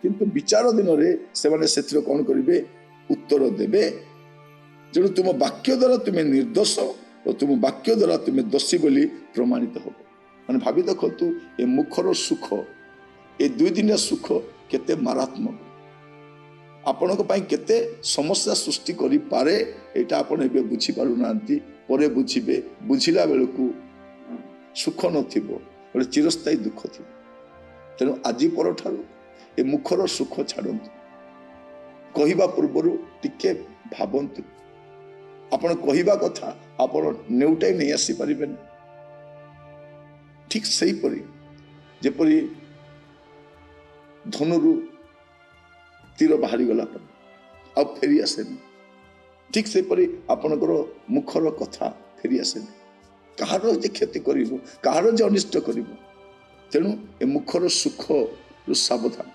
किंतु विचार दिन से कौन करेंगे उत्तर देवे जेणु तुम वाक्य द्वारा तुम्हें निर्दोष और तुम वाक्य द्वारा तुम्हें दोषी बोली प्रमाणित हो मैंने भावी देखु ए मुखर सुख ए 2 दिन सुख केते मारात्मक आपण केते समस्या सृष्टि करि पारे एटा आपण एबे बुझी पारु नांती परे बुझिबे बुझिला बेलकु सुख नथिबो बड़े चिरस्थायी दुख थिबो तेणु आज पर ठारू ए मुखर सुख छाड़न्तु कहिबा पूर्वरु टिके भाबन्तु आपण कहिबा कथा आपण नेउटाई नहीं आसी परिबेन ठीक सही परी जेपरी धनुरु तीर बाहरी गला पर आ फेरी आसेनी ठीक से परी आपणकर मुखर कथा फेरी आसेनी कहार जे क्षति करिवो कहार जे अनिष्ट करिवो तेणु ए मुखर सुख सावधान